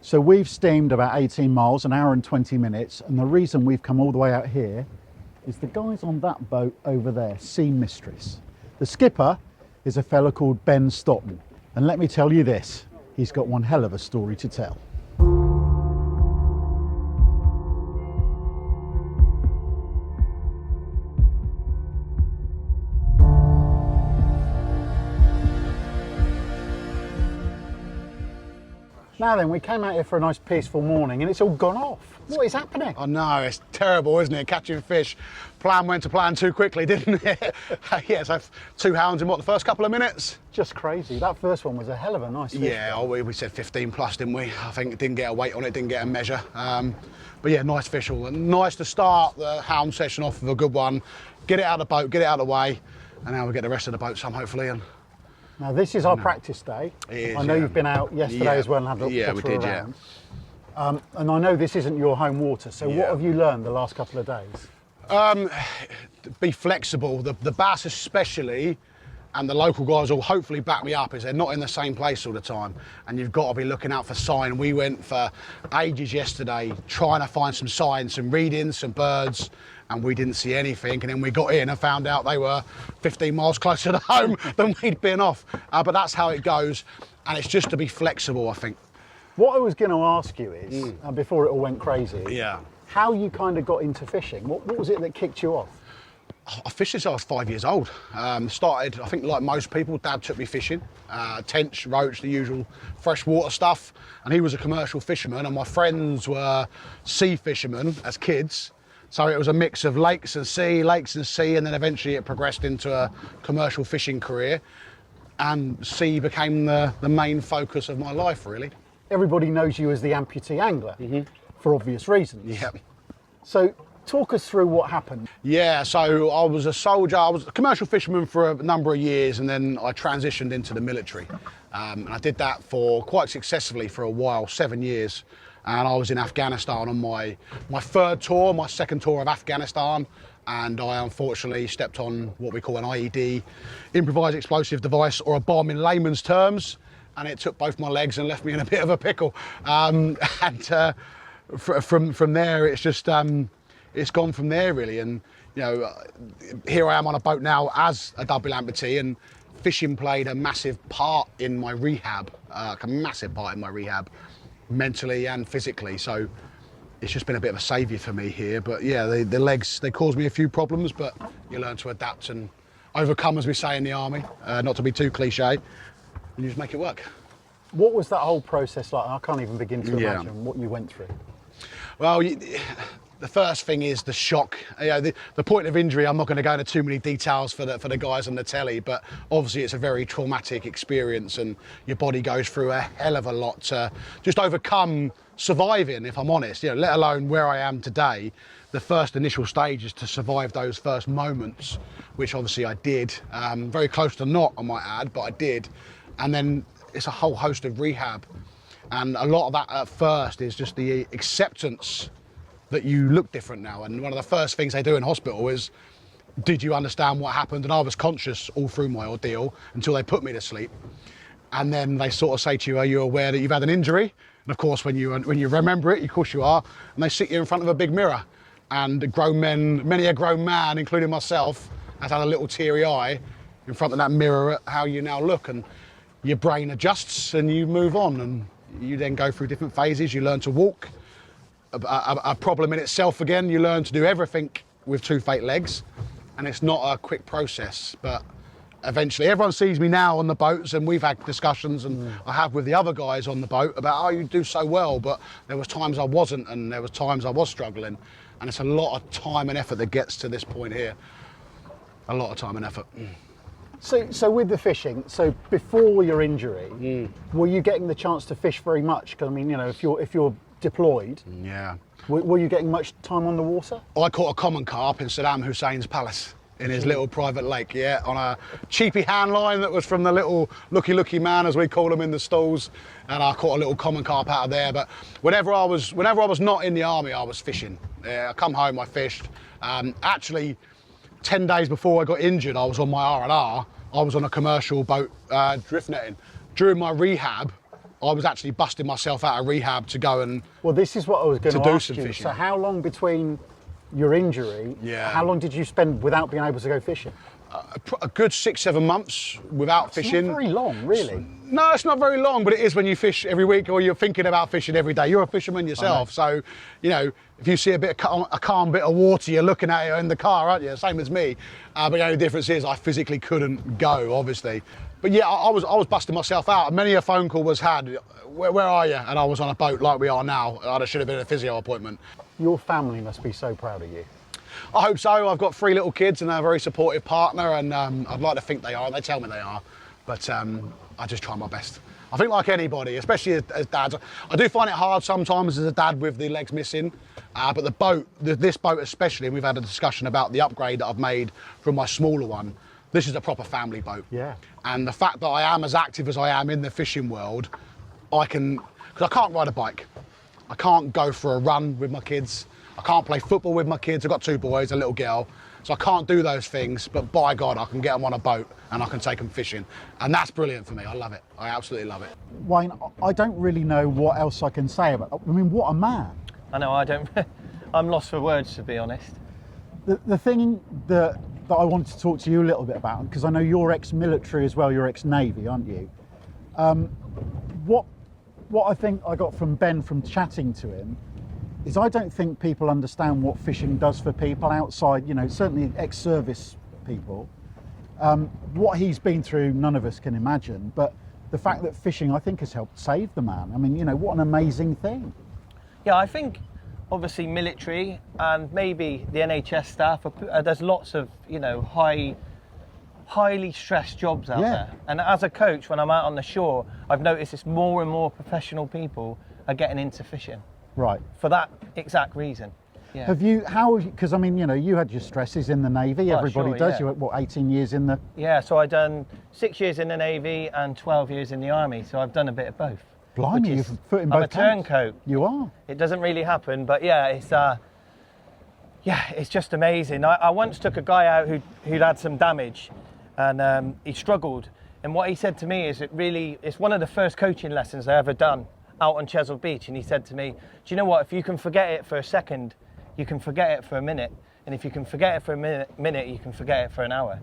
So we've steamed about 18 miles, an hour and 20 minutes, and the reason we've come all the way out here is the guys on that boat over there, Sea Mistress. The skipper is a fella called Ben Stotton, and let me tell you this, he's got one hell of a story to tell. Now then, we came out here for a nice peaceful morning and it's all gone off. What is happening? I know, it's terrible, isn't it? Catching fish. Plan went to plan too quickly, didn't it? Yeah, so 2 hounds in what, the first couple of minutes? Just crazy. That first one was a hell of a nice fish. Yeah, we said 15 plus, didn't we? I think it didn't get a weight on it, didn't get a measure. But yeah, nice fish all. Nice to start the hound session off with a good one. Get it out of the boat, get it out of the way, and now we'll get the rest of the boat some hopefully. And now this is our practice day. It is, I know you've been out yesterday as well and had a yeah, we did, around. And I know this isn't your home water, so what have you learned the last couple of days? Be flexible. The bass especially, and the local guys will hopefully back me up, is they're not in the same place all the time, and you've got to be looking out for sign. We went for ages yesterday trying to find some signs, some readings, some birds, and we didn't see anything, and then we got in and found out they were 15 miles closer to home than we'd been off. But that's how it goes, and it's just to be flexible, I think. What I was going to ask you is, before it all went crazy, how you kind of got into fishing. What was it that kicked you off? I fished since I was 5 years old. Started, I think like most people, Dad took me fishing. Tench, roach, the usual freshwater stuff. And he was a commercial fisherman, and my friends were sea fishermen as kids. So it was a mix of lakes and sea, and then eventually it progressed into a commercial fishing career. And sea became the main focus of my life, really. Everybody knows you as the Amputee Angler, for obvious reasons. Yeah. So talk us through what happened. Yeah, so I was a soldier, I was a commercial fisherman for a number of years, and then I transitioned into the military. And I did that for quite successfully for a while, 7 years. And I was in Afghanistan on my third tour, my second tour of Afghanistan. And I unfortunately stepped on what we call an IED, improvised explosive device, or a bomb in layman's terms. And it took both my legs and left me in a bit of a pickle. From there, it's just, it's gone from there really. And you know, here I am on a boat now as a double amputee, and fishing played a massive part in my rehab, mentally and physically. So it's just been a bit of a saviour for me here. But yeah, the legs, they caused me a few problems, but you learn to adapt and overcome, as we say in the army, not to be too cliche, and you just make it work. What was that whole process like? I can't even begin to imagine what you went through. Well, the first thing is the shock. You know, the point of injury, I'm not going to go into too many details for the guys on the telly, but obviously it's a very traumatic experience, and your body goes through a hell of a lot to just overcome surviving, if I'm honest, you know, let alone where I am today. The first initial stage is to survive those first moments, which obviously I did. Very close to not, I might add, but I did. And then it's a whole host of rehab. And a lot of that at first is just the acceptance that you look different now. And one of the first things they do in hospital is, did you understand what happened? And I was conscious all through my ordeal until they put me to sleep. And then they sort of say to you, are you aware that you've had an injury? And of course, when you remember it, of course you are. And they sit you in front of a big mirror. And grown men, many a grown man, including myself, has had a little teary eye in front of that mirror at how you now look. And your brain adjusts and you move on. And you then go through different phases. You learn to walk. A problem in itself again, you learn to do everything with 2 fake legs, and it's not a quick process, but eventually everyone sees me now on the boats, and we've had discussions, and I have with the other guys on the boat about, oh, you do so well, but there was times I wasn't, and there was times I was struggling, and it's a lot of time and effort that gets to this point here. A lot of time and effort. So with the fishing, so before your injury, were you getting the chance to fish very much? Because I mean, you know, if you're deployed, were you getting much time on the water? I caught a common carp in Saddam Hussein's palace in his little private lake, on a cheapy hand line that was from the little looky man, as we call them in the stalls, and I caught a little common carp out of there. But whenever I was not in the army, I was fishing. I come home, I fished. Actually, 10 days before I got injured, I was on my R&R. I was on a commercial boat drift netting. During my rehab, I was actually busting myself out of rehab to go and Well, this is what I was going to do ask some you. fishing. So how long between your injury, Yeah. how long did you spend without being able to go fishing? a good 6-7 months without fishing. Not very long, really. No, it's not very long, but it is when you fish every week or you're thinking about fishing every day. You're a fisherman yourself, so, you know, if you see a calm bit of water, you're looking at it in the car, aren't you? Same as me. But the only difference is I physically couldn't go, obviously. But yeah, I was busting myself out. Many a phone call was had, where are you? And I was on a boat like we are now. I should have been at a physio appointment. Your family must be so proud of you. I hope so. I've got 3 little kids and a very supportive partner, and I'd like to think they are. They tell me they are, but I just try my best. I think like anybody, especially as dads, I do find it hard sometimes as a dad with the legs missing, but the boat, this boat especially, and we've had a discussion about the upgrade that I've made from my smaller one, this is a proper family boat. Yeah. And the fact that I am as active as I am in the fishing world, because I can't ride a bike. I can't go for a run with my kids. I can't play football with my kids. I've got 2 boys, a little girl. So I can't do those things, but by God, I can get them on a boat and I can take them fishing. And that's brilliant for me. I love it. I absolutely love it. Wayne, I don't really know what else I can say about it. I mean, what a man. I know, I don't, I'm lost for words, to be honest. The thing that I wanted to talk to you a little bit about, because I know you're ex-military as well, you're ex-Navy, aren't you? What I think I got from Ben from chatting to him is I don't think people understand what fishing does for people outside, you know, certainly ex-service people. What he's been through, none of us can imagine, but the fact that fishing, I think, has helped save the man. I mean, you know, what an amazing thing. Yeah, I think obviously military and maybe the NHS staff, there's lots of, you know, highly stressed jobs out there. And as a coach, when I'm out on the shore, I've noticed it's more and more professional people are getting into fishing. Right. For that exact reason. Yeah. Because I mean, you know, you had your stresses in the Navy, Well, everybody sure, does. yeah. You were, what, 18 years in the... Yeah, so I've done 6 years in the Navy and 12 years in the Army, so I've done a bit of both. Blimey, which you've is- put in I'm both a turncoat. You are. It doesn't really happen, but yeah, it's just amazing. I once took a guy out who'd had some damage, and he struggled. And what he said to me is, it's one of the first coaching lessons I ever done out on Chesil Beach. And he said to me, do you know what? If you can forget it for a second, you can forget it for a minute. And if you can forget it for a minute, you can forget it for an hour.